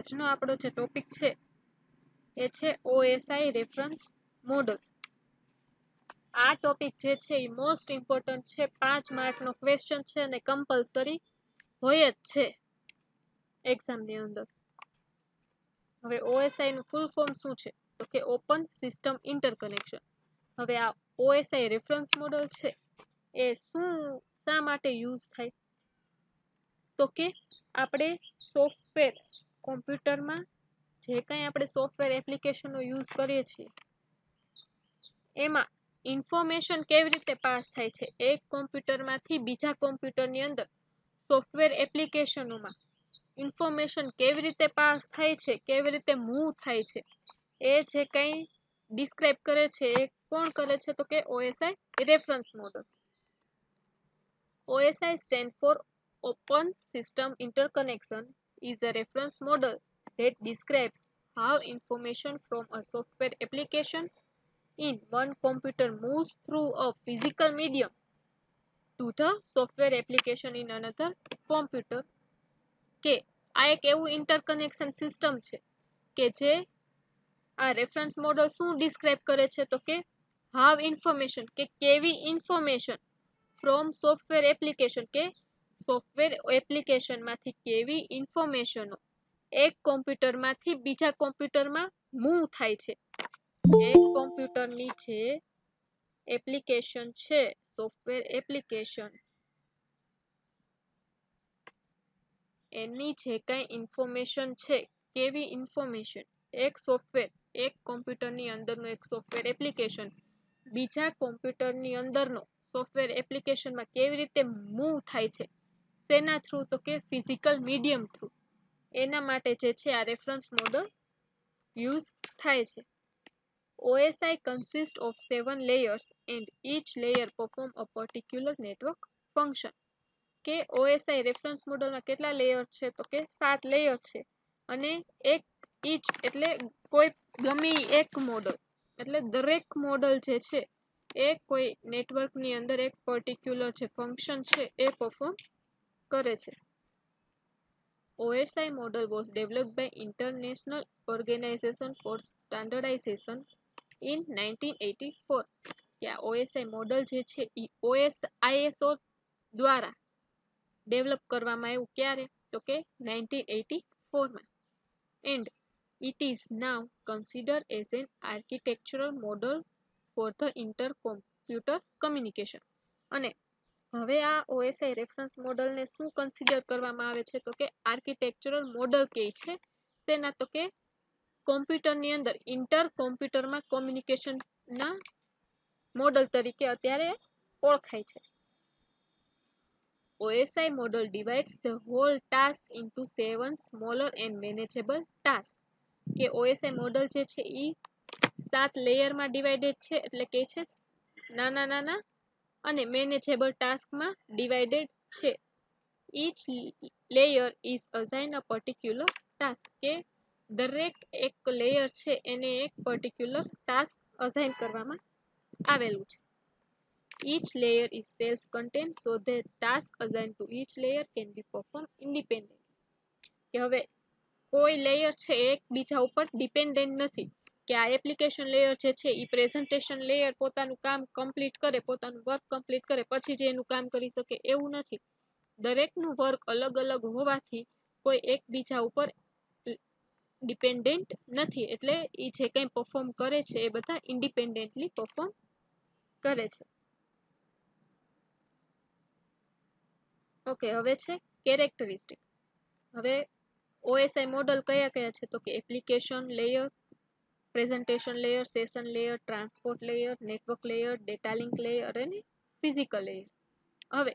આજનો આપણો જે ટોપિક છે એ છે OSI રેફરન્સ મોડલ. આ ટોપિક જે છે એ મોસ્ટ ઇમ્પોર્ટન્ટ છે, 5 માર્કનો ક્વેશ્ચન છે અને કમ્પલસરી હોય જ છે એક્ઝામની અંદર. હવે OSI નું ફૂલ ફોર્મ શું છે તો કે ઓપન સિસ્ટમ ઇન્ટરકનેક્શન. હવે આ OSI રેફરન્સ મોડલ છે એ શા માટે યુઝ થાય તો કે આપણે સોફ્ટવેર કોમ્પ્યુટરમાં જે કંઈ આપણે સોફ્ટવેર એપ્લિકેશનનો યુઝ કરીએ છીએ એમાં ઇન્ફોર્મેશન કેવી રીતે પાસ થાય છે, એક કોમ્પ્યુટરમાંથી બીજા કોમ્પ્યુટરની અંદર સોફ્ટવેર એપ્લિકેશનોમાં ઇન્ફોર્મેશન કેવી રીતે પાસ થાય છે, કેવી રીતે મૂવ થાય છે, એ જે કંઈ ડિસ્ક્રાઇબ કરે છે એ કોણ કરે છે તો કે OSI reference model. OSI stands for Open System Interconnection is a reference model that describes how information from a software application in one computer moves through a physical medium to the software application in another computer. કે આ એક એવું interconnection system છે કે જે આ reference model શું describe કરે છે તો કે હાવ ઇન્ફોર્મેશન કે કેવી ઇન્ફોર્મેશન ફ્રોમ સોફ્ટવેર એપ્લિકેશન કે સોફ્ટવેર એપ્લિકેશનમાંથી કેવી ઇન્ફોર્મેશનો એક કોમ્પ્યુટરમાંથી બીજા કોમ્પ્યુટરમાં મૂવ થાય છે. એક કોમ્પ્યુટરની જે એપ્લિકેશન છે સોફ્ટવેર એપ્લિકેશન એની જે કંઈ ઇન્ફોર્મેશન છે, કેવી ઇન્ફોર્મેશન એક સોફ્ટવેર એક કોમ્પ્યુટરની અંદરનું એક સોફ્ટવેર એપ્લિકેશન બીજા કોમ્પ્યુટરની અંદરનો સોફ્ટવેર એપ્લિકેશનમાં કેવી રીતે મૂવ થાય છે, તેના થ્રુ તો કે ફિઝિકલ મીડિયમ થ્રુ, એના માટે જે છે આ રેફરન્સ મોડલ યુઝ થાય છે. OSI consists of 7 layers and each layer perform a particular network function. કે OSI રેફરન્સ મોડલમાં કેટલા લેયર છે તો કે 7 લેયર છે અને એક ઈચ એટલે કોઈ ગમે એક મોડલ એટલે દરેક મોડલ જે છે એ કોઈ નેટવર્કની અંદર એક પર્ટિક્યુલર જે ફંક્શન છે એ પરફોર્મ કરે છે. OSI model was developed by International Organization for Standardization in 1984. કે આ OSI મોડલ જે છે એ ISO દ્વારા ડેવલપ કરવામાં આવ્યું ક્યારે તો કે 1984 માં. And it is now considered as an architectural model for the intercomputer communication. અને હવે આ OSI રેફરન્સ મોડલને શું કન્સિડર કરવામાં આવે છે તો કે આર્કિટેક્ચરલ મોડલ કહે છે. તેના તો કે કોમ્પ્યુટરની અંદર ઇન્ટર કોમ્પ્યુટરમાં કોમ્યુનિકેશનના મોડલ તરીકે અત્યારે ઓળખાય છે. OSI model divides the whole task into 7 smaller and manageable tasks. કે OSI મોડલ જે છે એ 7 લેયરમાં ડિવાઇડેડ છે એટલે કે છે નાના નાના અને મેનેજેબલ ટાસ્કમાં ડિવાઇડેડ છે. Each layer is assigned a particular task. કે દરેક એક લેયર છે એને એક પર્ટિક્યુલર ટાસ્ક અસાઇન કરવામાં આવેલું છે. Each layer is self-contained so that tasks assigned to each layer can be performed independently. કે હવે કોઈ લેયર છે એક બીજા ઉપર ડિપેન્ડન્ટ નથી કે આ એપ્લિકેશન લેયર જે છે એ પ્રેઝન્ટેશન લેયર પોતાનું કામ કમ્પ્લીટ કરે, પોતાનું વર્ક કમ્પ્લીટ કરે પછી જે એનું કામ કરી શકે એવું નથી. દરેકનું વર્ક અલગ અલગ હોવાથી કોઈ એક બીજા ઉપર ડિપેન્ડન્ટ નથી એટલે એ જે કંઈ પરફોર્મ કરે છે એ બધા ઇન્ડિપેન્ડન્ટલી પરફોર્મ કરે છે. ઓકે, હવે છે કેરેક્ટરિસ્ટિક. હવે OSI મોડલ કયા કયા છે તો કે application layer, presentation layer, session layer, transport layer, network layer, data link layer અને ફિઝિકલ લેયર. હવે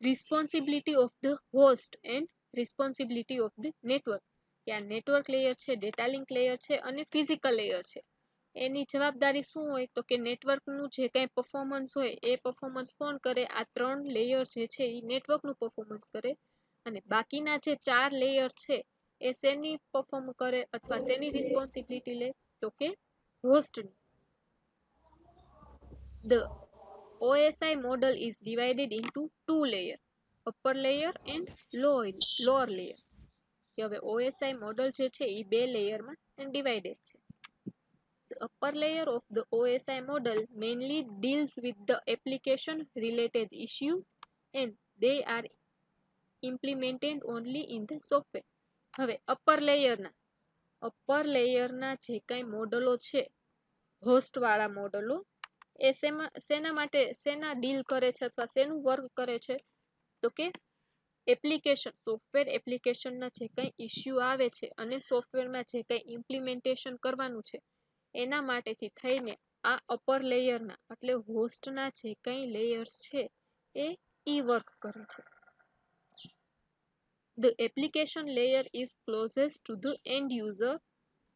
responsibility of the host and responsibility of the network. કે આ નેટવર્ક લેયર છે, ડેટા લિંક લેયર છે અને ફિઝિકલ લેયર છે. એની જવાબદારી શું હોય તો કે નેટવર્કનું જે કંઈ પરફોર્મન્સ હોય એ પરફોર્મન્સ કોણ કરે? આ 3 લેયર જે છે એ નેટવર્કનું પરફોર્મન્સ કરે અને બાકીના જે 4 લેયર છે એ શેની પરફોર્મ કરે અથવા શેની રિસ્પોન્સિબિલિટી લે તો કે હોસ્ટની. The OSI model is divided into 2 layers, upper layer and lower layer. કે હવે OSI મોડલ જે છે એ બે લેયરમાં ડિવાઇડેડ છે. The upper layer of the OSI model mainly deals with the application related issues and they are implemented only in the software. હવે upper લેયરના જે કઈ મોડલો છે હોસ્ટ વાળા મોડલો એ શેના માટે શેના ડીલ કરે છે અથવા શેનું વર્ક કરે છે તો કે એપ્લિકેશન સોફ્ટવેર એપ્લિકેશનના જે કઈ ઇસ્યુ આવે છે અને સોફ્ટવેરમાં જે કઈ ઇમ્પ્લિમેન્ટેશન કરવાનું છે એના માટેથી થઈને આ અપર લેયરના એટલે હોસ્ટના જે કઈ લેયર્સ છે એ વર્ક કરે છે. The application layer is closest to the end user.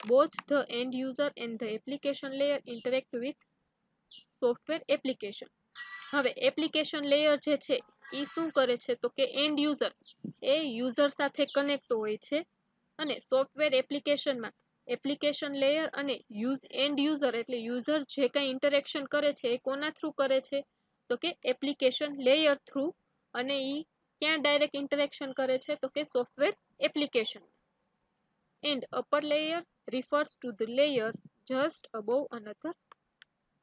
Both the end user and the application layer interact with software application. હવે એપ્લિકેશન લેયર જે છે એ શું કરે છે તો કે એન્ડ યુઝર એ યુઝર સાથે કનેક્ટ હોય છે અને સોફ્ટવેર એપ્લિકેશનમાં એપ્લિકેશન લેયર અને એન્ડ યુઝર એટલે યુઝર જે કંઈ ઇન્ટરેક્શન કરે છે એ કોના થ્રુ કરે છે તો કે એપ્લિકેશન લેયર થ્રુ અને એ ક્યાં ડાયરેક્ટ ઇન્ટરેક્શન કરે છે તો કે software application. And upper layer refers to the layer just above another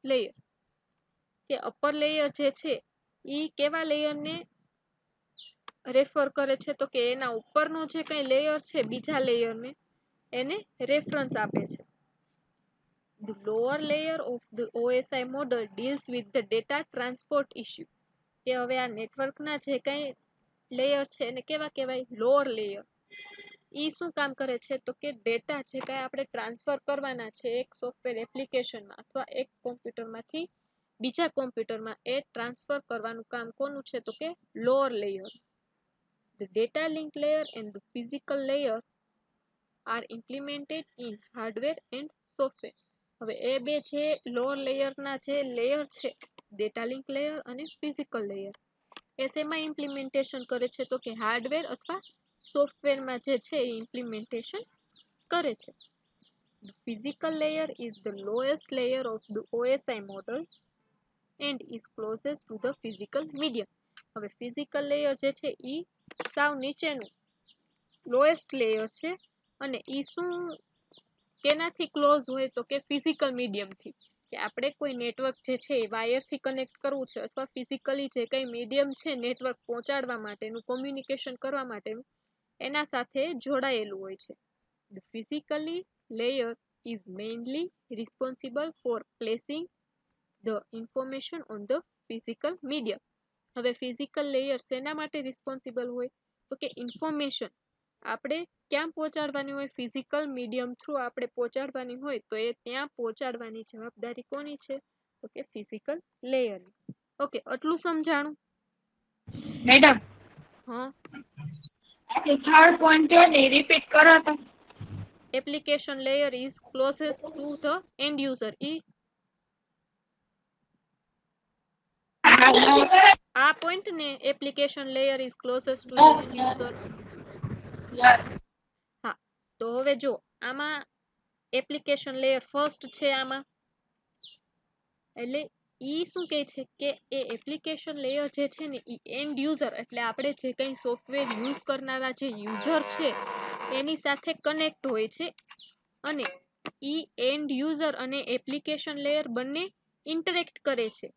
layer. કે અપર લેયર જે છે એ કેવા લેયરને રેફર કરે છે તો કે એના ઉપરનો જે કઈ લેયર છે બીજા લેયરને એને રેફરન્સ આપે છે. The lower layer of the OSI model deals with the data transport issue. કે હવે આ નેટવર્કના જે કઈ લેયર છે એને કેવા કહેવાય લોઅર લેયર. ઈ શું કામ કરે છે તો કે ડેટા જે કઈ આપણે ટ્રાન્સફર કરવાના છે એક સોફ્ટવેર એપ્લિકેશનમાં અથવા એક કોમ્પ્યુટરમાંથી બીજા કોમ્પ્યુટરમાં એ ટ્રાન્સફર કરવાનું કામ કોનું છે તો કે lower layer. The data link layer and the physical layer are implemented in hardware and software. હવે એ બે જે લોઅર લેયરના જે લેયર છે ડેટા લિંક લેયર અને ફિઝિકલ લેયર એ શેમાં ઇમ્પ્લિમેન્ટેશન કરે છે તો કે હાર્ડવેર અથવા સોફ્ટવેરમાં જે છે એ ઇમ્પ્લિમેન્ટેશન કરે છે. The physical layer is the lowest layer of the OSI model and is closest to the physical medium. હવે ફિઝિકલ લેયર જે છે ઈ સાવ નીચેનું લોએસ્ટ લેયર છે અને ઈ શું કેનાથી ક્લોઝ હોય તો કે ફિઝિકલ મીડિયમથી કે આપણે કોઈ નેટવર્ક જે છે એ વાયરથી કનેક્ટ કરવું છે અથવા ફિઝિકલી જે કંઈ મીડિયમ છે નેટવર્ક પહોંચાડવા માટેનું કોમ્યુનિકેશન કરવા માટેનું એના સાથે જોડાયેલું હોય છે. The physically layer is mainly responsible for placing the information on the physical medium. હવે ફિઝિકલ લેયર શેના માટે રિસ્પોન્સિબલ હોય તો કે ઇન્ફોર્મેશન આપણે ક્યાં પહોંચાડવાની હોય ફિઝિકલ મીડિયમ થ્રુ આપણે પહોંચાડવાની હોય તો એ ત્યાં પહોંચાડવાની જવાબદારી કોની છે તો કે ફિઝિકલ લેયરની. ઓકે આટલું સમજાણું મેડમ હા આપણે થર્ડ પોઈન્ટ છે ને રિપીટ કરો તો application layer is closest to the end user ઈ આ પોઈન્ટ ને application layer is closest to the end user. હા તો હવે જો આમાં એપ્લિકેશન લેયર ફર્સ્ટ છે આમાં એટલે ઈ શું કહે છે કે એ એપ્લિકેશન લેયર જે છે ને ઈ એન્ડ યુઝર એટલે આપણે જે કંઈ સોફ્ટવેર યુઝ કરનારા જે યુઝર છે એની સાથે કનેક્ટ હોય છે અને ઈ એન્ડ યુઝર અને એપ્લિકેશન લેયર બંને ઇન્ટરેક્ટ કરે છે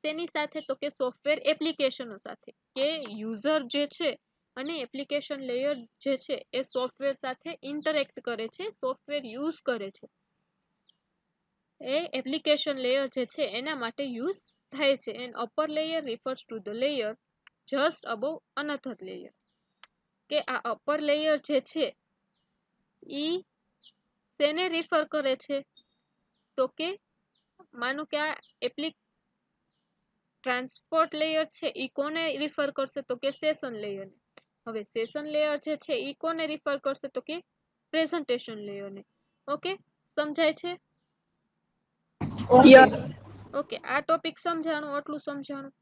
તેની સાથે તો કે સોફ્ટવેર એપ્લિકેશનો સાથે કે યુઝર જે છે અને એપ્લિકેશન લેયર જે છે એ સોફ્ટવેર સાથે ઇન્ટરેક્ટ કરે છે સોફ્ટવેર યુઝ કરે છે એ એપ્લિકેશન લેયર જે છે એના માટે યુઝ થાય છે. And upper layer refers to the layer just above another layer કે આ અપર લેયર જે છે ઈ શેને રિફર કરે છે તો કે માનો કે આ ટ્રાન્સપોર્ટ લેયર છે ઈ કોને રિફર કરશે તો કે સેશન લેયરને. હવે સેશન લેયર જે છે ઈ કોને રિફર કરશે તો કે પ્રેઝન્ટેશન લેયરને. ઓકે સમજાય છે યસ ઓકે આ ટોપિક સમજાણું આટલું સમજાણું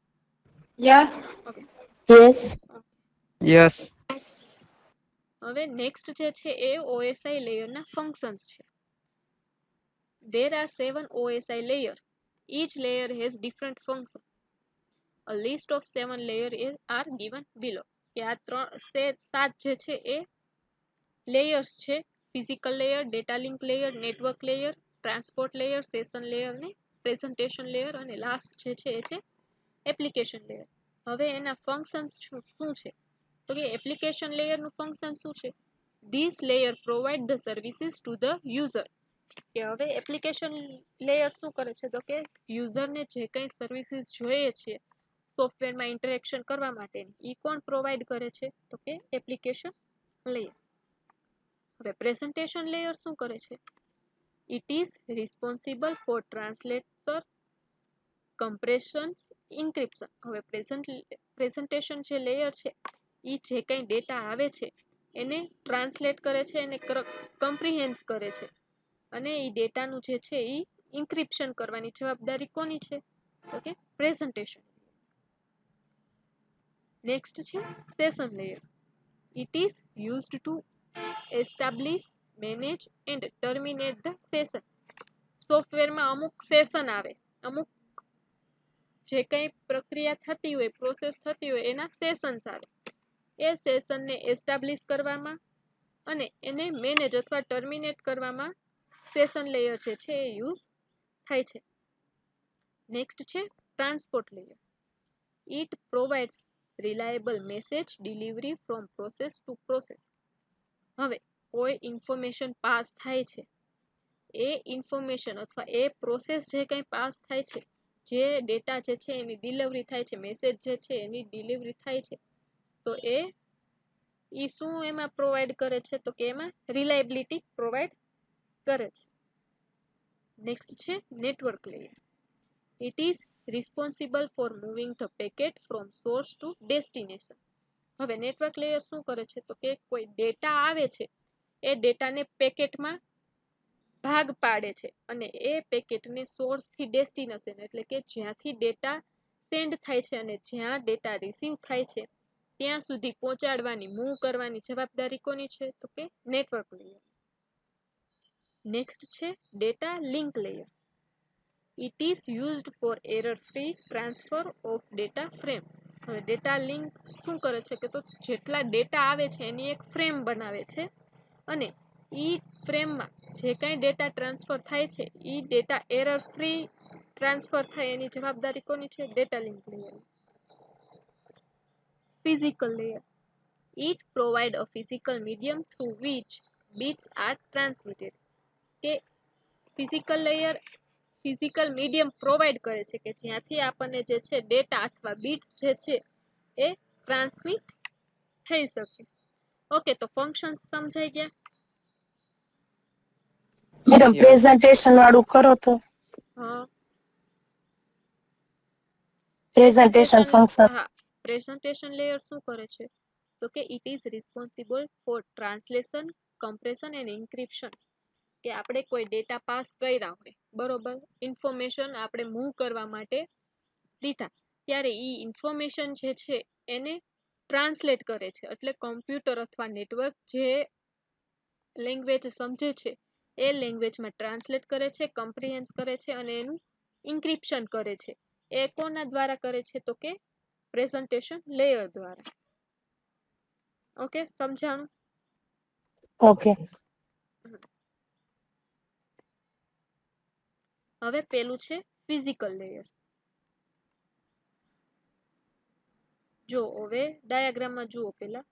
યસ ઓકે યસ યસ. હવે નેક્સ્ટ જે છે એ OSI લેયરના ફંક્શન્સ છે. There are 7 OSI layer. Each layer has different function. A list of 7 layers are given below. કે આ 7 જે છે એ લેયર્સ છે, physical layer, data link layer, network layer, transport layer, session layer ને presentation layer, અને last જે છે એ છે એપ્લિકેશન લેયર. હવે એના ફંક્શન્સ શું છે? તો કે એપ્લિકેશન લેયરનું ફંક્શન શું છે? This layer provide the services to the user. કે હવે એપ્લિકેશન લેયર શું કરે છે? તો કે યુઝરને જે કંઈ સર્વિસીસ જોઈએ છે સોફ્ટવેરમાં ઇન્ટરેક્શન કરવા માટે, એ કોણ પ્રોવાઈડ કરે છે? તો કે એપ્લિકેશન લેયર. હવે પ્રેઝન્ટેશન લેયર શું કરે છે? It is responsible for translator, compression, encryption. હવે પ્રેઝન્ટેશન જે લેયર છે એ જે કંઈ ડેટા આવે છે એને ટ્રાન્સલેટ કરે છે, એને કમ્પ્રિહેન્સ કરે છે, અને એ ડેટાનું જે છે એ ઇન્ક્રિપ્શન કરવાની જવાબદારી કોની છે? તો કે પ્રેઝન્ટેશન. નેક્સ્ટ છે session layer. It is used to establish, manage and terminate the session. સોફ્ટવેરમાં અમુક સેશન આવે, અમુક જે કંઈ પ્રક્રિયા થતી હોય, પ્રોસેસ થતી હોય એના સેશન્સ આવે. એ સેશનને એસ્ટાબ્લિશ કરવામાં અને એને મેનેજ અથવા ટર્મિનેટ કરવામાં સેશન લેયર જે છે એ યુઝ થાય છે. નેક્સ્ટ છે transport layer. It provides reliable message delivery from process two process. હવે કોઈ ઇન્ફોર્મેશન પાસ થાય છે, એ ઇન્ફોર્મેશન અથવા એ પ્રોસેસ જે કંઈ પાસ થાય છે, જે ડેટા જે છે એની ડિલિવરી થાય છે, મેસેજ જે છે એની ડિલિવરી થાય છે, તો એ શું એમાં પ્રોવાઈડ કરે છે? તો કે એમાં રિલાયબિલિટી પ્રોવાઈડ કરે છે. નેક્સ્ટ છે network layer. It is responsible for moving the packet from source to destination. હવે નેટવર્ક લેયર શું કરે છે? તો કે કોઈ ડેટા આવે છે એ ડેટાને પેકેટમાં ભાગ પાડે છે, અને એ પેકેટને સોર્સથી ડેસ્ટિનેશન એટલે કે જ્યાંથી ડેટા સેન્ડ થાય છે અને જ્યાં ડેટા રિસીવ થાય છે ત્યાં સુધી પહોંચાડવાની, મૂવ કરવાની જવાબદારી કોની છે? તો કે નેટવર્ક લેયર. નેક્સ્ટ છે data link layer. It is used four error free transfer of data frame. હવે ડેટા લિંક શું કરે છે? કે તો જેટલા ડેટા આવે છે એની એક ફ્રેમ બનાવે છે, અને એ ફ્રેમમાં જે કાંઈ ડેટા ટ્રાન્સફર થાય છે એ ડેટા એરર ફ્રી ટ્રાન્સફર થાય એની જવાબદારી કોની છે? Data link layer. Physical layer. It provides a physical medium through which bits are transmitted. કે physical layer physical medium provide કરે છે કે જ્યાંથી આપણને જે છે ડેટા અથવા બિટ્સ જે છે એ ટ્રાન્સમિટ થઈ શકે. ઓકે, તો ફંક્શન સમજાઈ ગયા? મેડમ પ્રેઝન્ટેશન વાળું કરો તો. હા, પ્રેઝન્ટેશન ફંક્શન. હા, પ્રેઝન્ટેશન લેયર શું કરે છે? તો કે it is responsible for translation, compression and encryption. કે આપણે કોઈ ડેટા પાસ કર્યા હોય, બરોબર, ઇન્ફોર્મેશન આપણે મૂવ કરવા માટે લીધા, ત્યારે એ ઇન્ફોર્મેશન જે છે એને ટ્રાન્સલેટ કરે છે. એટલે કમ્પ્યુટર અથવા નેટવર્ક જે લેંગ્વેજ સમજે છે એ લેંગ્વેજમાં ટ્રાન્સલેટ કરે છે, કમ્પ્રિહેન્સ કરે છે, અને એનું ઇન્ક્રિપ્શન કરે છે. એ કોના દ્વારા કરે છે? તો કે પ્રેઝન્ટેશન લેયર દ્વારા. ઓકે, સમજાણું? ઓકે. હવે પેલું છે ફિઝિકલ લેયર. જો હવે ડાયાગ્રામમાં જુઓ પેલા,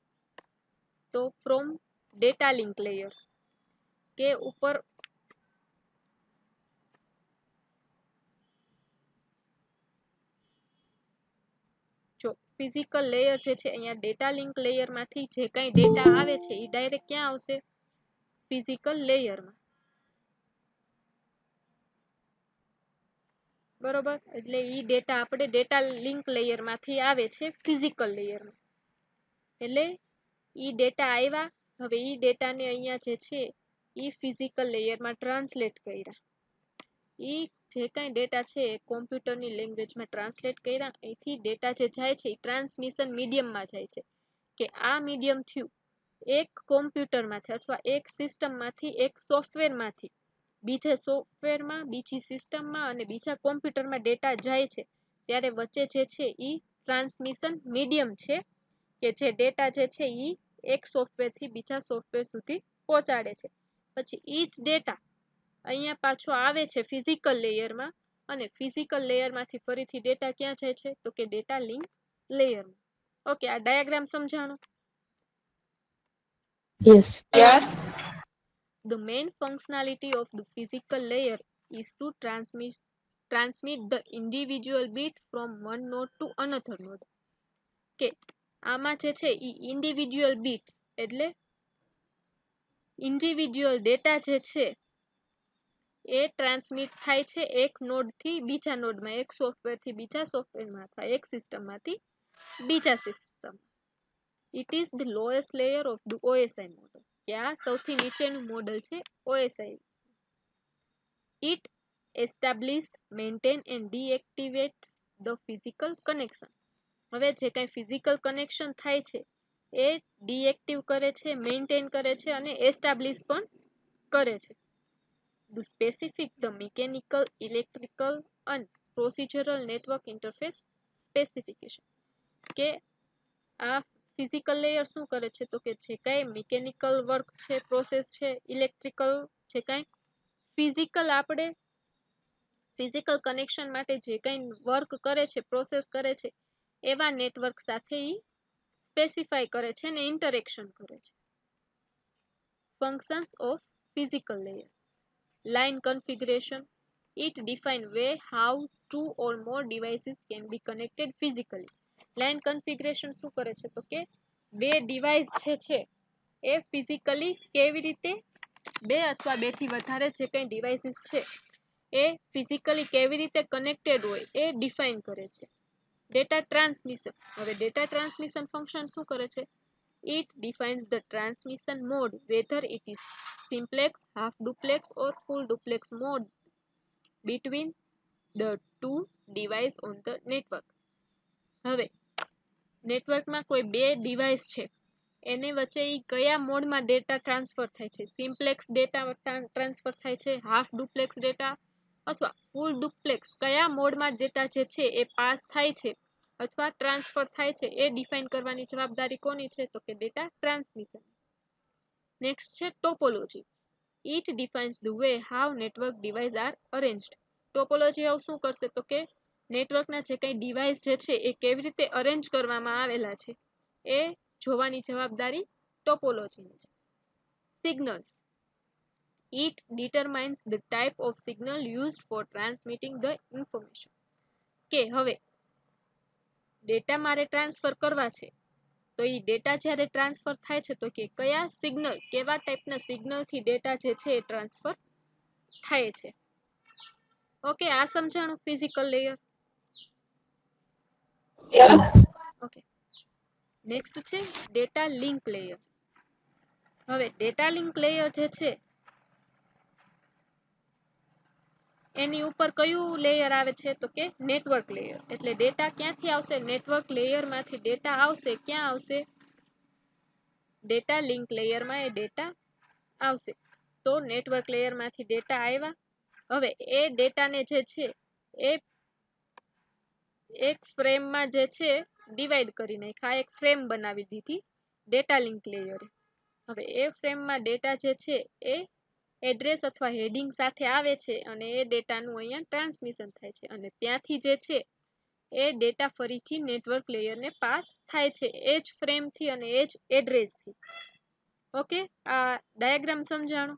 તો ફ્રોમ ડેટા લિંક લેયર, કે ઉપર જો ફિઝિકલ લેયર જે છે અહીંયા ડેટા લિંક લેયર માંથી જે કાંઈ ડેટા આવે છે એ ડાયરેક્ટ ક્યાં આવશે? ફિઝિકલ લેયરમાં. બરોબર, એટલે ઈ ડેટા આપણે ડેટા લિંક લેયર માંથી આવે છે ફિઝિકલ લેયરમાં. એટલે ઈ ડેટા આવ્યા, હવે ઈ ડેટાને અહીંયા જે છે ઈ ફિઝિકલ લેયરમાં ટ્રાન્સલેટ કર્યા. ઈ જે કાંઈ ડેટા છે એ કોમ્પ્યુટરની લેંગ્વેજમાં ટ્રાન્સલેટ કર્યા. અહીંથી ડેટા જે જાય છે એ ટ્રાન્સમિશન મીડિયમમાં જાય છે, કે આ મીડિયમ થયું એક કોમ્પ્યુટરમાંથી અથવા એક સિસ્ટમમાંથી એક સોફ્ટવેરમાંથી બીજા સોફ્ટવેરમાં, બીજી સિસ્ટમમાં અને બીજા કોમ્પ્યુટરમાં ડેટા જાય છે, ત્યારે વચ્ચે જે છે એ ટ્રાન્સમિશન મીડિયમ છે, કે જે ડેટા જે છે એ એક સોફ્ટવેર થી બીજા સોફ્ટવેર સુધી પહોંચાડે છે. પછી ઈચ ડેટા અહીંયા પાછો આવે છે ફિઝિકલ લેયરમાં, અને ફિઝિકલ લેયરમાંથી ફરીથી ડેટા ક્યાં જાય છે? તો કે ડેટા લિંક લેયરમાં. ઓકે, આ ડાયાગ્રામ સમજાણું? Yes. Yes. The main functionality of the physical layer is to transmit the individual bit from one node to another node. કે આમાં જે છે ઈ ઇન્ડિવિડ્યુઅલ બીટ એટલે ઇન્ડિવિડ્યુઅલ ડેટા જે છે એ ટ્રાન્સમિટ થાય છે એક નોડ થી બીજા નોડમાં, એક સોફ્ટવેર થી બીજા સોફ્ટવેરમાં અથવા એક સિસ્ટમમાંથી બીજા system. It is the lowest layer of the OSI model. કે આ સૌથી નીચેનું મોડલ છે OSI. It establish, maintain and deactivates the physical connection. હવે જે કઈ ફિઝિકલ કનેક્શન થાય છે એ ડીએક્ટિવ કરે છે, મેન્ટેન કરે છે અને એસ્ટાબ્લિશ પણ કરે છે. The specific, the mechanical, electrical and procedural network interface specification. કે આ ફિઝિકલ લેયર શું કરે છે? તો કે જે કઈ મિકેનિકલ વર્ક છે, પ્રોસેસ છે, ઇલેક્ટ્રિકલ, જે કઈ ફિઝિકલ આપણે ફિઝિકલ કનેક્શન માટે જે કઈ વર્ક કરે છે, પ્રોસેસ કરે છે, એવા નેટવર્ક સાથે ઈ સ્પેસિફાઈ કરે છે અને ઇન્ટરેક્શન કરે છે. Functions of physical layer. Line configuration. It defines way how two or more devices can be connected physically. Line configuration શું કરે છે? તો કે બે ડિવાઇસ છે એ ફિઝિકલી કેવી રીતે, બે અથવા બે થી વધારે જે કઈ ડિવાઇસીસ છે એ ફિઝિકલી કેવી રીતે કનેક્ટેડ હોય એ ડિફાઇન કરે છે. Data transmission. હવે ડેટા ટ્રાન્સમિશન ફંક્શન શું કરે છે? It defines the transmission mode, whether it is simplex, half duplex or full duplex mode between the two devices on the network. હવે નેટવર્કમાં કોઈ બે ડિવાઇસ છે એની વચ્ચે ઈ કયા મોડમાં ડેટા ટ્રાન્સફર થાય છે? સિમ્પ્લેક્સ ડેટા ટ્રાન્સફર થાય છે, હાફ ડુપ્લેક્સ ડેટા અથવા ફૂલ ડુપ્લેક્સ, કયા મોડમાં ડેટા જે છે એ પાસ થાય છે અથવા ટ્રાન્સફર થાય છે એ ડિફાઇન કરવાની જવાબદારી કોની છે? તો કે ડેટા ટ્રાન્સમિશન. નેક્સ્ટ છે topology. It defines the way how network devices are arranged. Topology આવું શું કરશે? તો કે નેટવર્કના જે કઈ ડિવાઇસ જે છે એ કેવી રીતે અરેન્જ કરવામાં આવેલા છે એ જોવાની જવાબદારી ટોપોલોજીની છે. Signals. It determines the type of signal used for transmitting the information. કે હવે ડેટા મારે ટ્રાન્સફર કરવા છે તો એ ડેટા જ્યારે ટ્રાન્સફર થાય છે તો કે કયા સિગ્નલ, કેવા ટાઈપના સિગ્નલ થી ડેટા જે છે એ ટ્રાન્સફર થાય છે. ઓકે, આ સમજાણું physical layer. Yes. Okay, next છે ડેટા લિંક લેયર. હવે ડેટા લિંક લેયર જે છે એની ઉપર કયું લેયર આવે છે? તો કે નેટવર્ક લેયર. એટલે ડેટા ક્યાંથી આવશે? નેટવર્ક લેયરમાંથી ડેટા આવશે. ક્યાં આવશે? ડેટા લિંક લેયરમાં એ ડેટા આવશે. તો નેટવર્ક લેયરમાંથી ડેટા આવ્યા. હવે એ ડેટાને જે છે એ એક ફ્રેમમાં જે છે ડિવાઈડ કરી નાખ્યા. એક ફ્રેમ બનાવી દીધી ડેટા લિંક લેયરે. હવે એ ફ્રેમમાં ડેટા જે છે એ એડ્રેસ અથવા હેડિંગ સાથે આવે છે અને એ ડેટાનું અહીંયા ટ્રાન્સમિશન થાય છે અને ત્યાંથી જે છે એ ડેટા ફરીથી નેટવર્ક લેયરને પાસ થાય છે એ જ ફ્રેમથી અને એ જ એડ્રેસથી. ઓકે, આ ડાયાગ્રામ સમજાણો?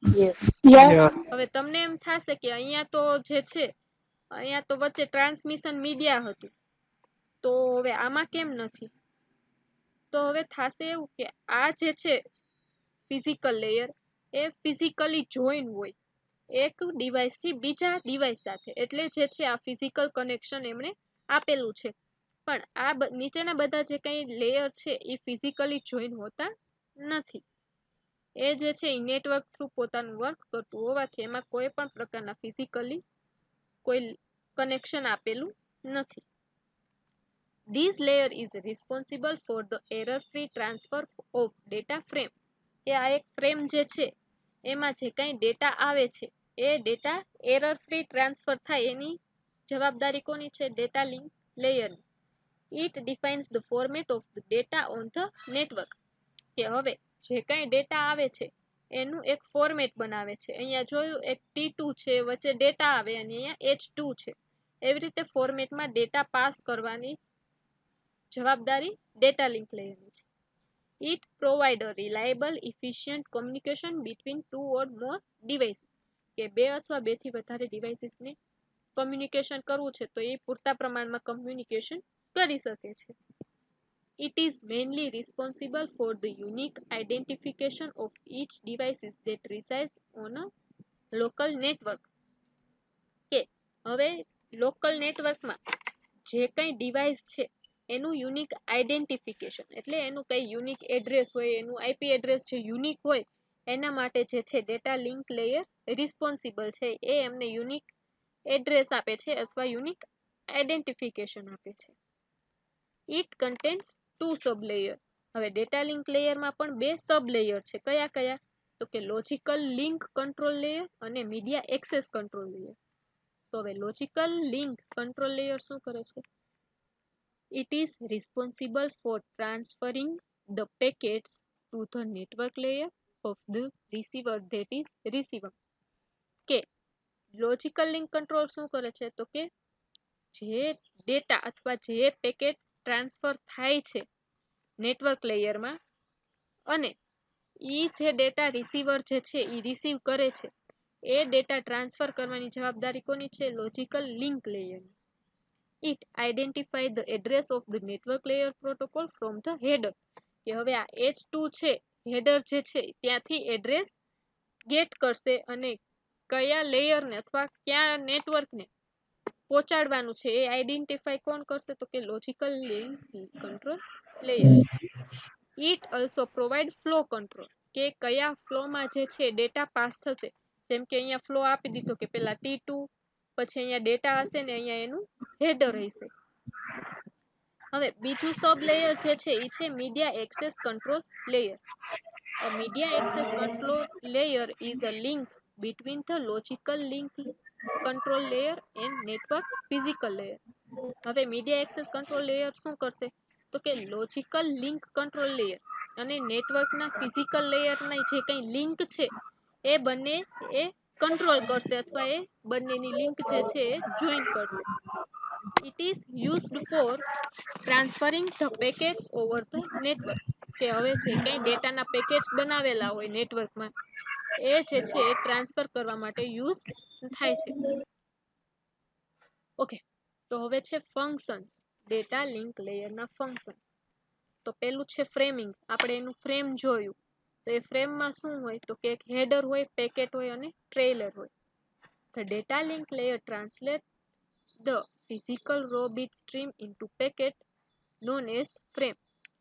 Yes. Yes. હવે તમને એમ થશે કે અહીંયા તો જે છે અહીંયા તો વચ્ચે ટ્રાન્સમિશન મીડિયા હતું, તો હવે આમાં કેમ નથી? તો હવે થશે એવું કે આ જે છે ફિઝિકલ લેયર એ ફિઝિકલી જોઈન હોય એક ડિવાઇસ થી બીજા ડિવાઇસ સાથે, એટલે જે છે આ ફિઝિકલ કનેક્શન એમણે આપેલું છે. પણ આ નીચેના બધા જે કઈ લેયર છે એ ફિઝિકલી જોઈન હોતા નથી. એ જે છે એ નેટવર્ક થ્રુ પોતાનું વર્ક કરતું હોવાથી એમાં કોઈ પણ પ્રકારના ફિઝિકલી કોઈ કનેક્શન આપેલું નથી. This layer is responsible for the error-free transfer of data frame. કે આ એક ફ્રેમ જે છે એમાં જે કઈ ડેટા આવે છે એ ડેટા એરર ફ્રી ટ્રાન્સફર થાય એની જવાબદારી કોની છે? ડેટા લિંક લેયરની. It defines the format of the data on the network. કે હવે જે કાંઈ ડેટા આવે છે એનું એક ફોર્મેટ બનાવે છે. અહીંયા જોયું એક T2 છે, વચ્ચે ડેટા આવે અને અહીંયા H2 છે. એવી રીતે ફોર્મેટમાં ડેટા પાસ કરવાની જવાબદારી ડેટા લિંક લેયરની છે. It provide a reliable, efficient communication between two or more devices. કે બે અથવા બેથી વધારે ડિવાઇસીસને કમ્યુનિકેશન કરવું છે તો એ પૂરતા પ્રમાણમાં કમ્યુનિકેશન કરી શકે છે. It is mainly responsible for the unique identification of each devices that reside on a local network. કે હવે લોકલ નેટવર્કમાં જે કંઈ ડિવાઇસ છે એનું યુનિક આઈડેન્ટિફિકેશન એટલે એનું કંઈ યુનિક એડ્રેસ હોય, એનું આઈપી એડ્રેસ જે યુનિક હોય એના માટે જે છે ડેટા લિંક લેયર રિસ્પોન્સિબલ છે. એ એમને યુનિક એડ્રેસ આપે છે અથવા યુનિક આઈડેન્ટિફિકેશન આપે છે. It contains two sub layer. હવે ડેટા લિંક લેયરમાં પણ બે સબ લેયર છે. કયા કયા? તો કે લોજિકલ લિંક કંટ્રોલ લેયર અને મીડિયા એક્સેસ કંટ્રોલ લેયર. તો હવે લોજિકલ લિંક કંટ્રોલ લેયર શું કરે છે? It is responsible for transferring the packets to the network layer of the receiver that is receiver. કે લોજિકલ લિંક કંટ્રોલ શું કરે છે? તો કે જે ડેટા અથવા જે પેકેટ ટ્રાન્સફર થાય છે નેટવર્ક લેયરમાં અને ઈ જે ડેટા રિસીવર જે છે ઈ રિસીવ કરે છે એ ડેટા ટ્રાન્સફર કરવાની જવાબદારી કોની છે? લોજિકલ લિંક લેયરની. It identify the address of the network layer protocol from the header. કે હવે આ H2 છે હેડર જે છે ત્યાંથી એડ્રેસ ગેટ કરશે અને કયા લેયરને અથવા કયા નેટવર્કને પહોંચાડવાનું છે એ આઈડેન્ટિફાઈ કોણ કરશે? તો કે logical link control layer. It also provide flow control. કે કયા ફ્લોમાં જે છે ડેટા પાસ થશે. જેમ કે અહીંયા ફ્લો આપી દીધો કે પેલા T2, પછી અહીંયા ડેટા હશે ને અહીંયા એનું હેડર હશે. હવે બીજું સબ લેયર જે છે એ છે media access control layer. A media access control layer is a link between the logical link control layer and network physical layer. હવે મીડિયા એક્સેસ કંટ્રોલ લેયર શું કરશે? તો કે લોજિકલ લિંક કંટ્રોલ લેયર અને નેટવર્કના ફિઝિકલ લેયરના જે કંઈ link છે એ બંને એ કંટ્રોલ કરશે અથવા એ બંનેની લિંક જે છે એ જોઈન કરશે. It is used for transferring the packets over the network. કે હવે જે કંઈ ડેટાના પેકેટ્સ બનાવેલા હોય નેટવર્કમાં એ જે છે એ ટ્રાન્સફર કરવા માટે યુઝ થાય છે. ઓકે, તો હવે છે ફંક્શન્સ. ડેટા લિંક લેયરના ફંક્શન્સ. તો પેલું છે ફ્રેમિંગ. આપણે એનું ફ્રેમ જોયું. તો એ ફ્રેમમાં શું હોય? તો કે એક હેડર હોય, પેકેટ હોય અને ટ્રેલર હોય. The data link layer translate the physical raw bit stream into packet known as frame.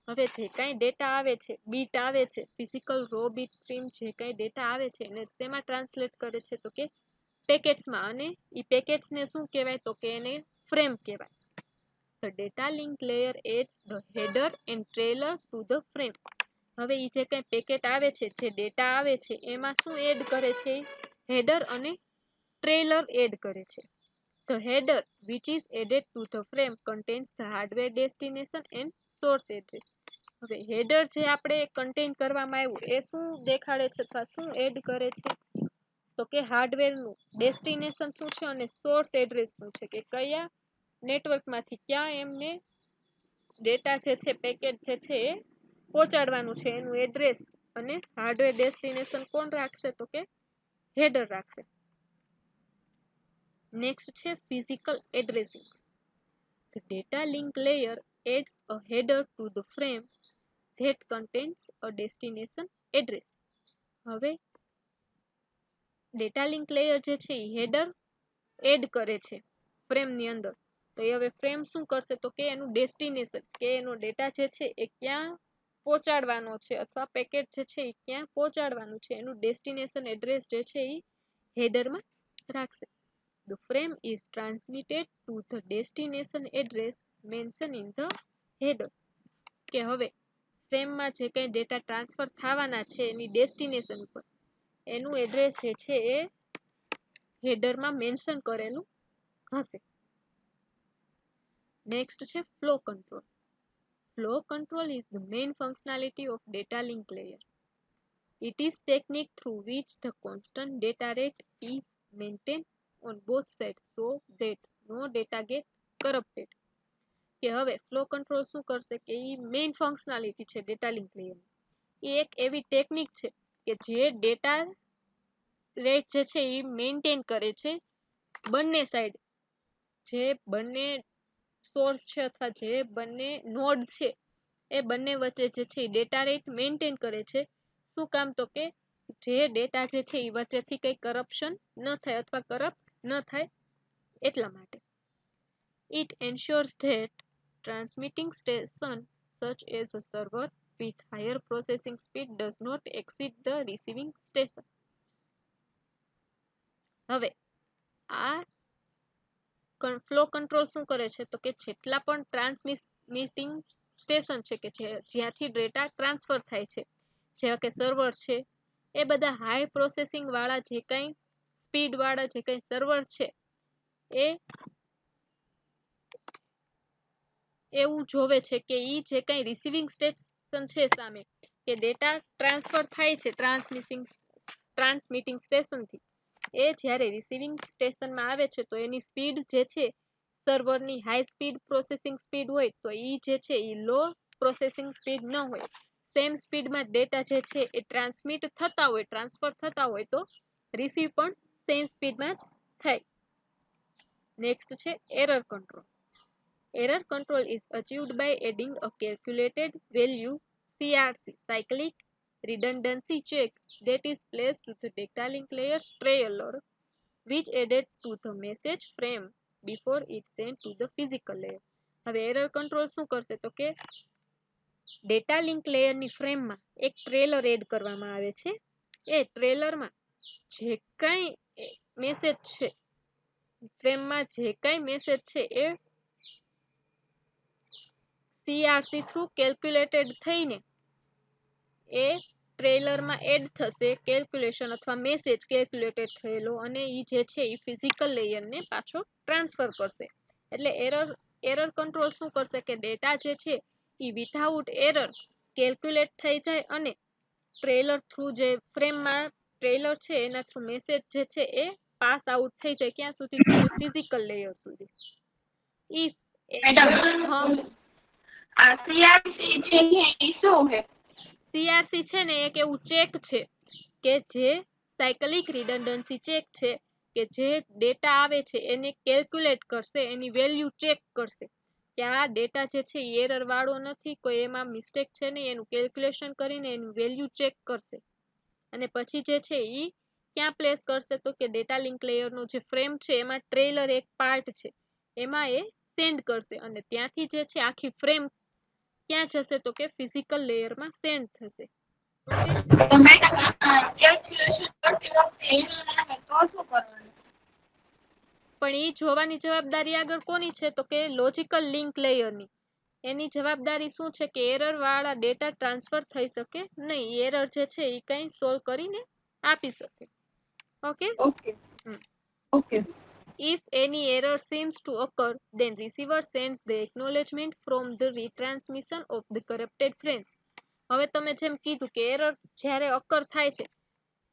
હવે જે કાંઈ ડેટા આવે છે, બીટ આવે છે, ફિઝિકલ રો બીટ સ્ટ્રીમ જે કાંઈ ડેટા આવે છે એને શેમાં ટ્રાન્સલેટ કરે છે? તો કે પેકેટ્સમાં. અને એ પેકેટ્સને શું કહેવાય? તો કે એને ફ્રેમ કહેવાય. The data link layer adds the header and trailer to the frame. હવે એ જે કાંઈ પેકેટ આવે છે, જે ડેટા આવે છે એમાં શું એડ કરે છે? હેડર અને ટ્રેલર એડ કરે છે. The header which is added to the frame contains the hardware destination and source address. હવે હેડર જે આપણે કન્ટેન કરવામાં આવ્યું એ શું દેખાડે છે અથવા શું એડ કરે છે? તો કે હાર્ડવેરનું ડેસ્ટિનેશન શું છે અને સોર્સ એડ્રેસ શું છે, કે કયા નેટવર્કમાંથી ક્યાં એમને ડેટા જે છે પેકેટ જે છે એ પહોંચાડવાનું છે એનું એડ્રેસ અને હાર્ડવેર ડેસ્ટિનેશન કોણ રાખશે? તો કે હેડર રાખશે. નેક્સ્ટ છે physical addressing. The data link layer adds a header to the frame that contains a destination address. હવે ડેટા લિંક લેયર જે છે એ હેડર એડ કરે છે ફ્રેમની અંદર. તો એ હવે ફ્રેમ શું કરશે? તો કે એનું ડેસ્ટિનેશન, કે એનો ડેટા જે છે એ ક્યાં પહોંચાડવાનો છે અથવા પેકેટ જે છે એ ક્યાં પહોંચાડવાનું છે એનું ડેસ્ટિનેશન એડ્રેસ જે છે એ હેડરમાં રાખશે. The frame is transmitted to the destination address mentioned in the header. કે હવે ફ્રેમમાં જે કંઈ ડેટા ટ્રાન્સફર થવાના છે એની ડેસ્ટિનેશન ઉપર એનું એડ્રેસ જે છે એ હેડરમાં મેન્શન કરેલું હશે. નેક્સ્ટ છે flow control. Flow control is the main functionality of data link layer. It is technique through which the constant data rate is maintained on both sides so that no data get corrupted. કે હવે flow control શું કરશે કે એ main functionality છે data link layer. એ એક એવી technique છે કે જે ડેટા રેટ જે છે એ મેન્ટેન કરે છે બંને સાઈડ, જે બંને સોર્સ છે અથવા જે બંને નોડ છે એ બંને વચ્ચે જે છે એ ડેટા રેટ મેન્ટેન કરે છે. શું કામ? તો કે જે ડેટા જે છે એ વચ્ચેથી કઈ કરપ્શન ન થાય અથવા કરપ્ટ ન થાય એટલા માટે. It ensures that transmitting station such as a server with higher processing speed does not exceed the receiving station. હવે આ ફ્લો કંટ્રોલ શું કરે છે તો કે જેટલા પણ ટ્રાન્સમિટિંગ સ્ટેશન છે કે જ્યાંથી ડેટા ટ્રાન્સફર થાય છે, જેવા કે સર્વર છે, એ બધા હાઈ પ્રોસેસિંગ વાળા જે કંઈ સ્પીડ વાળા જે કંઈ સર્વર છે એ એવું જોવે છે કે ઈ જે કંઈ રિસીવિંગ સ્ટેશન છે સામે કે ડેટા ટ્રાન્સફર થાય છે ટ્રાન્સમિટિંગ સ્ટેશનથી, એ જ્યારે રિસીવિંગ સ્ટેશનમાં આવે છે તો એની સ્પીડ જે છે સર્વરની હાઈ સ્પીડ પ્રોસેસિંગ સ્પીડ હોય તો ઈ જે છે એ લો પ્રોસેસિંગ સ્પીડ ન હોય, સેમ સ્પીડમાં ડેટા જે છે એ ટ્રાન્સમિટ થતા હોય, ટ્રાન્સફર થતા હોય તો રિસીવ પણ સેમ સ્પીડમાં જ થાય. નેક્સ્ટ છે error control. Error control is achieved by adding a calculated value CRC, cyclic redundancy check, that is placed to the data link layer's trailer, which added to the message frame before it sent to the physical layer. હવે error control શું કરશે તો કે data link લેયરની ફ્રેમમાં એક trailer add કરવામાં આવે છે. એ ટ્રેલરમાં જે કાંઈ મેસેજ છે, ફ્રેમમાં જે કાંઈ મેસેજ છે એ CRC થ્રુ કેલ્ક્યુલેટેડ થઈને એ ટ્રેલરમાં એડ થશે, કેલ્ક્યુલેશન અથવા મેસેજ કેલ્ક્યુલેટેડ થયેલો, અને એ જે છે એ ફિઝિકલ લેયરને પાછો ટ્રાન્સફર કરશે. એટલે એરર કંટ્રોલ શું કરશે કે ડેટા જે છે એ વિધાઉટ એરર કેલ્ક્યુલેટ થઈ જાય અને ટ્રેલર થ્રુ જે ફ્રેમમાં ટ્રેલર છે એના થ્રુ મેસેજ જે છે એ પાસ આઉટ થઈ જાય ક્યાં સુધી? ફિઝિકલ લેયર સુધી. ઈફ મેડમ આ સીઆરસી છે એ શું છે? સીઆરસી છે ને એક એવું ચેક છે કે જે સાયકલિક રિડન્ડન્સી ચેક છે કે જે ડેટા આવે છે એને કેલ્ક્યુલેટ કરશે, એની વેલ્યુ ચેક કરશે કે આ ડેટા જે છે એ એરર વાળો નથી, કોઈ એમાં મિસ્ટેક છે નહીં, એનું કેલ્ક્યુલેશન કરીને એનું વેલ્યુ ચેક કરશે અને પછી જે છે એ ક્યાં પ્લેસ કરશે તો કે ડેટા લિંક લેયરનો જે ફ્રેમ છે એમાં ટ્રેલર એક પાર્ટ છે એમાં એ સેન્ડ કરશે અને ત્યાંથી જે છે આખી ફ્રેમ ક્યાં જશે તો કે ફિઝિકલ લેયરમાં સેન્ડ થશે. તો મેડમ કેલ્ક્યુલેશન કરતી વખતે એરર આવે તો શું કરવાનું? પણ એ જોવાની જવાબદારી આગળ કોની છે તો કે લોજિકલ લિંક લેયરની. એની જવાબદારી શું છે કે એરર વાળા ડેટા ટ્રાન્સફર થઈ શકે નહીં, એરર જે છે એ કંઈ સોલ્વ કરીને આપી શકે. Okay. Okay okay. If any error seems to occur, then receiver sends the acknowledgement from the retransmission of the corrupted frame. હવે તમે જેમ કીધું કે એરર જ્યારે અકર થાય છે,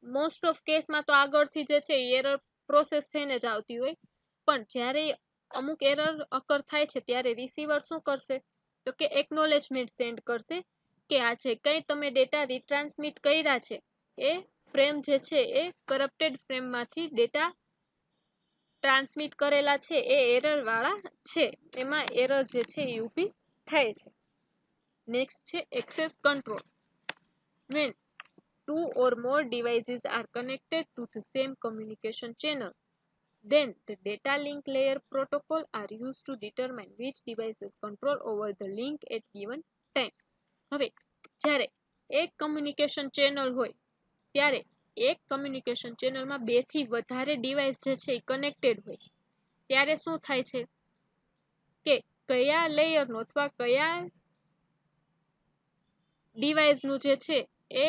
મોસ્ટ ઓફ કેસમાં તો આગળથી જે છે એરર પ્રોસેસ થઈને જ આવતી હોય, પણ જ્યારે અમુક એરર અકર થાય છે ત્યારે રિસીવર શું કરશે તો કે એકનોલેજમેન્ટ સેન્ડ કરશે કે આ જે કંઈ તમે ડેટા રીટ્રાન્સમિટ કર્યા છે એ ફ્રેમ જે છે એ કરપ્ટેડ ફ્રેમમાંથી ડેટા ટ્રાન્સમિટ કરેલા છે એ એરર વાળા છે, એમાં એરર જે છે એ ઊભી થાય છે. નેક્સ્ટ છે access control. When two or more devices are connected to the same communication channel, then the data link layer protocol are used to determine which devices control over the link at given time. હવે જ્યારે એક communication channel હોય ત્યારે એક communication ચેનલમાં 2 થી વધારે device જે છે એ કનેક્ટેડ હોય ત્યારે શું થાય છે કે કયા લેયરનો અથવા કયા ડિવાઇસનું જે છે એ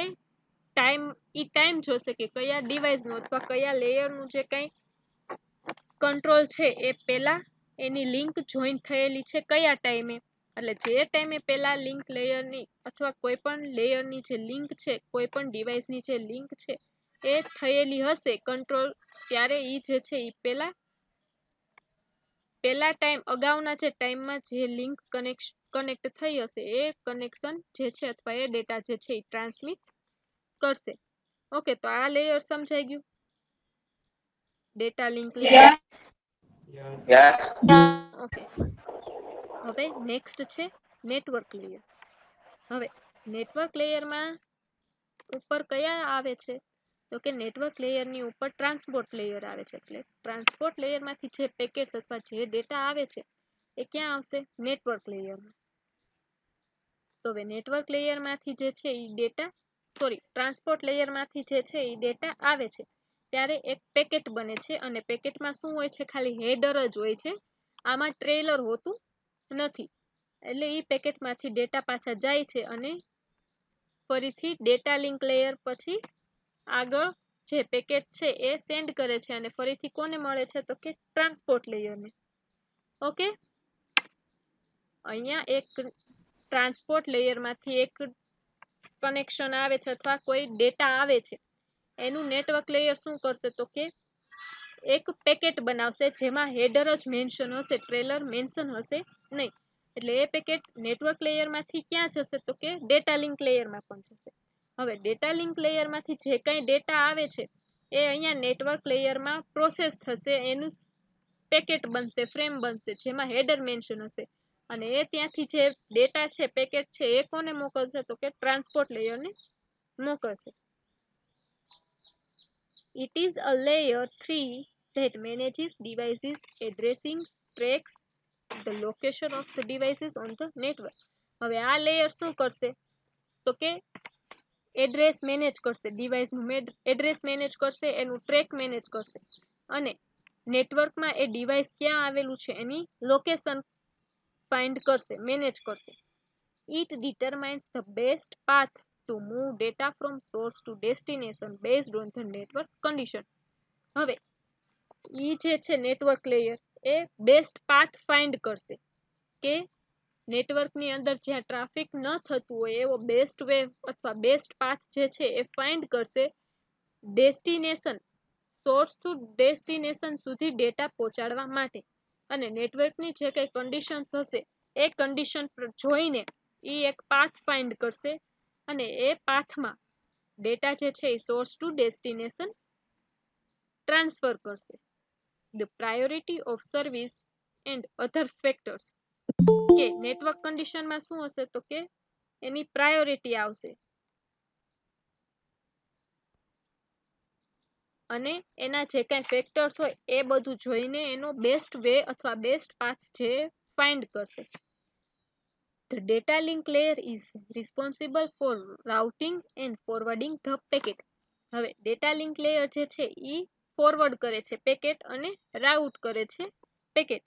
ટાઈમ જોશે કે કયા ડિવાઇસનું અથવા કયા લેયરનું જે કંઈ કંટ્રોલ છે એ પહેલા એની લિંક જોઈન થયેલી છે કયા ટાઈમે, એટલે જે ટાઈમે પેલા લિંક લેયરની અથવા કોઈ પણ લેયરની જે લિંક છે, કોઈ પણ ડિવાઇસની જે લિંક છે એ થયેલી હશે કંટ્રોલ, ત્યારે ઈ જે છે ઈ પેલા ટાઈમ અગાઉના જે ટાઈમમાં જે લિંક કનેક્ટ થઈ હશે એ કનેક્શન જે છે અથવા એ ડેટા જે છે એ ટ્રાન્સમિટ કરશે. ઓકે, તો આ લેયર સમજાઈ ગયું, ડેટા લિંક લેયર. ઓકે, હવે નેક્સ્ટ છે નેટવર્ક લેયર. હવે નેટવર્ક લેયરમાં ઉપર કયા આવે છે, તો કે નેટવર્ક લેયરની ઉપર ટ્રાન્સપોર્ટ લેયર આવે છે. એટલે ટ્રાન્સપોર્ટ લેયરમાંથી જે પેકેટ્સ અથવા જે ડેટા આવે છે એ ક્યાં આવશે, નેટવર્ક લેયરમાં. તો હવે નેટવર્ક લેયરમાંથી જે છે એ ડેટા, ટ્રાન્સપોર્ટ લેયરમાંથી જે છે એ ડેટા આવે છે ત્યારે એક પેકેટ બને છે, અને પેકેટમાં શું હોય છે, ખાલી હેડર જ હોય છે, આમાં ટ્રેલર હોતું નથી. એટલે એ પેકેટમાંથી ડેટા પાછા જાય છે અને ફરીથી ડેટા લિંક લેયર પછી આગળ જે પેકેટ છે એ સેન્ડ કરે છે, અને ફરીથી કોને મળે છે, તો કે ટ્રાન્સપોર્ટ લેયરને. ઓકે, અહીંયા એક ટ્રાન્સપોર્ટ લેયરમાંથી એક કનેક્શન આવે છે અથવા કોઈ ડેટા આવે છે, એનું નેટવર્ક લેયર શું કરશે, તો કે એક પેકેટ બનાવશે જેમાં હેડર જ મેન્શન હશે, ટ્રેલર મેન્શન હશે નહીં. એટલે એ પેકેટ નેટવર્ક લેયરમાંથી ક્યાં જશે, તો કે ડેટા લિંક લેયરમાં પણ જશે. હવે ડેટા લિંક લેયરમાંથી જે કંઈ ડેટા આવે છે એ અહીંયા નેટવર્ક લેયરમાં પ્રોસેસ થશે, એનું પેકેટ બનશે, ફ્રેમ બનશે જેમાં હેડર મેન્શન હશે, અને એ ત્યાંથી જે ડેટા છે, પેકેટ છે, એ કોને મોકલશે, તો કે ટ્રાન્સપોર્ટ લેયરને મોકલશે. It is a layer 3 that manages devices, addressing, tracks the location of the devices on the network. હવે આ લેયર શું કરશે, તો કે એડ્રેસ મેનેજ કરશે, ડિવાઇસનું એડ્રેસ મેનેજ કરશે, એનું ટ્રેક મેનેજ કરશે, અને નેટવર્કમાં એ ડિવાઇસ ક્યાં આવેલું છે એની લોકેશન ફાઇન્ડ કરશે, મેનેજ કરશે. It determines the best path to move data from source to destination based on the network condition. હવે ઈ જે છે નેટવર્ક લેયર એ બેસ્ટ પાથ ફાઇન્ડ કરશે કે નેટવર્કની અંદર જ્યાં ટ્રાફિક ન થતું હોય એવો બેસ્ટ વે અથવા બેસ્ટ પાથ જે છે એ ફાઇન્ડ કરશે, ડેસ્ટિનેશન, સોર્સ ટુ ડેસ્ટિનેશન સુધી ડેટા પહોંચાડવા માટે. અને નેટવર્કની જે કંઈ કન્ડિશન્સ હશે એ કન્ડિશન જોઈને એ એક પાથ ફાઇન્ડ કરશે, અને એ પાથમાં ડેટા જે છે એ સોર્સ ટુ ડેસ્ટિનેશન ટ્રાન્સફર કરશે. The priority of service and other factors, કે નેટવર્ક કન્ડિશનમાં શું હશે, તો કે એની પ્રાયોરિટી આવશે, અને એના જે કાંઈ ફેક્ટર્સ હોય એ બધું જોઈને એનો બેસ્ટ વે અથવા બેસ્ટ પાથ જે ફાઇન્ડ કરશે. The data link layer is responsible for routing and forwarding the packet. હવે ડેટા લિંક લેયર જે છે ઈ ફોરવર્ડ કરે છે પેકેટ અને રાઉટ કરે છે packet.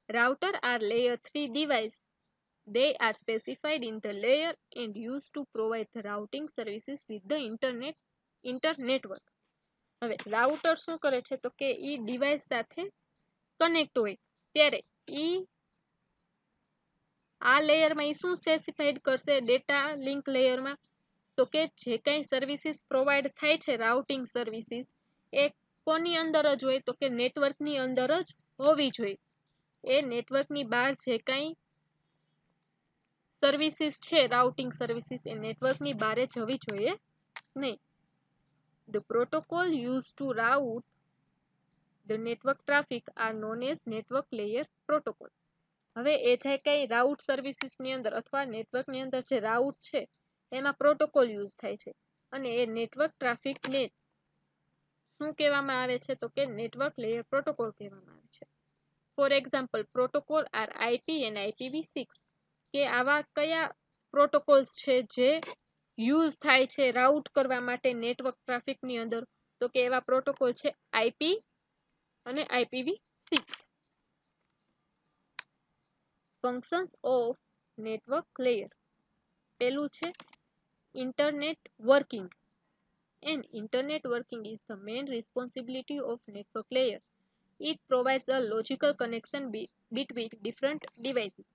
Router are layer 3 device. They are specified in the layer and used to provide the routing services with the internetwork. હવે router શું કરે છે, તો કે ઈ ડિવાઇસ સાથે કનેક્ટ હોય ત્યારે ઈ આ લેયરમાં ઈ શું સ્પેસિફાઈડ કરશે ડેટા લિંક લેયરમાં, તો કે જે કંઈ સર્વિસીસ પ્રોવાઈડ થાય છે, રાઉટિંગ સર્વિસીસ, એ કોની અંદર જ હોય, તો કે નેટવર્કની અંદર જ હોવી જોઈએ. એ નેટવર્કની બહાર જે કાંઈ સર્વિસીસ છે, રાઉટિંગ સર્વિસીસ, એ નેટવર્કની બહાર જવી જોઈએ નહીં. The protocol used to route the network traffic are known as network layer protocol. હવે એ જે કંઈ રાઉટ સર્વિસીસની અંદર અથવા નેટવર્કની અંદર જે રાઉટ છે એમાં પ્રોટોકોલ યુઝ થાય છે, અને એ નેટવર્ક ટ્રાફિકને શું કહેવામાં આવે છે, તો કે નેટવર્ક લેયર પ્રોટોકોલ કહેવામાં આવે છે. For example, protocol are IP and IPv6, કે આવા કયા પ્રોટોકોલ્સ છે જે યુઝ થાય છે રાઉટ કરવા માટે નેટવર્ક ટ્રાફિકની અંદર, તો કે એવા પ્રોટોકોલ છે આઈપી અને IPv6. Functions of network layer, પેલું છે internet working. And internet working is the main responsibility of network layer. It provides a logical connection between different devices.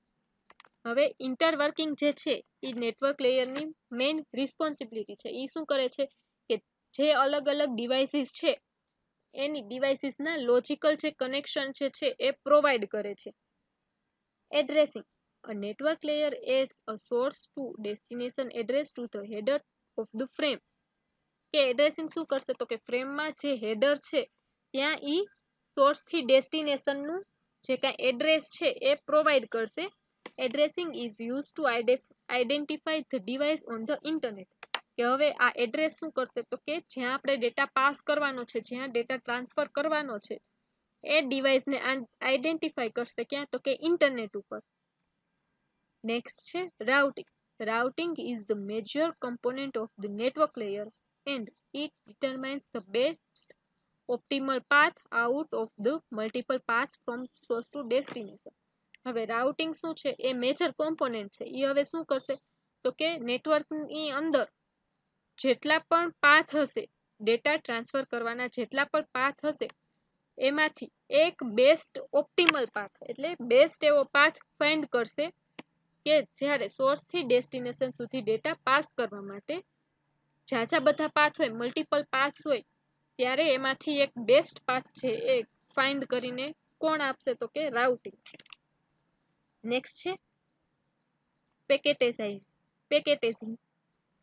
હવે ઇન્ટરવર્કિંગ જે છે એ નેટવર્ક લેયરની મેઇન રિસ્પોન્સિબિલિટી છે. એ શું કરે છે કે જે અલગ અલગ ડિવાઇસીસ છે એની ડિવાઇસીસના લોજિકલ જે કનેક્શન છે એ પ્રોવાઈડ કરે છે. Addressing. A network layer adds a source to destination address to the header of the frame. કે એડ્રેસિંગ શું કરશે તો કે ફ્રેમમાં જે હેડર છે ત્યાં ઈ સોર્સ થી ડેસ્ટિનેશન નું જે કાંઈ એડ્રેસ છે એ પ્રોવાઈડ કરશે. Addressing is use to identify the device on the internet. કે હવે આ એડ્રેસ શું કરશે તો કે જ્યાં આપણે ડેટા પાસ કરવાનો છે, જ્યાં ડેટા ટ્રાન્સફર કરવાનો છે એ ડિવાઇસને આઈડેન્ટિફાઈ કરશે ક્યાં તો કે ઇન્ટરનેટ ઉપર. નેક્સ્ટ છે routing. Routing is the major component of the network layer and it determines the best optimal path out of the multiple paths from source to destination. હવે રાઉટિંગ શું છે એ મેજર કોમ્પોનેન્ટ છે. એ હવે શું કરશે તો કે નેટવર્કની અંદર જેટલા પણ પાથ હશે, ડેટા ટ્રાન્સફર કરવાના જેટલા પણ પાથ હશે એમાંથી એક બેસ્ટ ઓપ્ટિમલ પાથ એટલે બેસ્ટ એવો પાથ ફાઇન્ડ કરશે કે જ્યારે સોર્સ થી ડેસ્ટિનેશન સુધી ડેટા પાસ કરવા માટે ઝાઝા બધા પાથ હોય, મલ્ટિપલ પાથ હોય ત્યારે એમાંથી એક બેસ્ટ પાથ છે એ ફાઇન્ડ કરીને કોણ આપશે તો કે રાઉટિંગ. નેક્સ્ટ છે પેકેટેઝિંગ.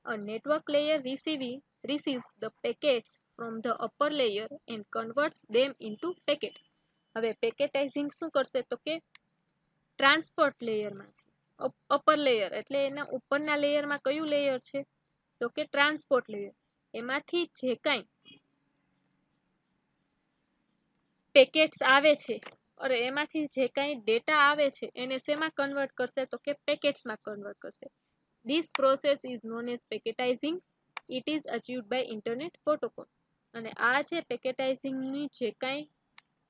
A network layer receives the packets from the upper layer and converts them into packet. હવે પેકેટાઇઝિંગ શું કરશે તો કે ટ્રાન્સપોર્ટ લેયરમાંથી અપર લેયર એટલે એના ઉપરના લેયરમાં કયું લેયર છે તો કે ટ્રાન્સપોર્ટ લેયર, એમાંથી જે કાંઈ પેકેટ્સ આવે છે અને એમાંથી જે કાંઈ ડેટા આવે છે એને શેમાં કન્વર્ટ કરશે તો કે પેકેટ્સમાં કન્વર્ટ કરશે. This process is known as packetizing. It is achieved by internet protocol. અને આ જે પેકેટાઇઝિંગની જે કાંઈ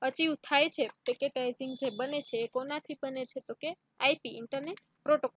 અચીવ થાય છે, પેકેટાઇઝિંગ જે બને છે એ કોનાથી બને છે તો કે આઈપી ઇન્ટરનેટ પ્રોટોકોલ.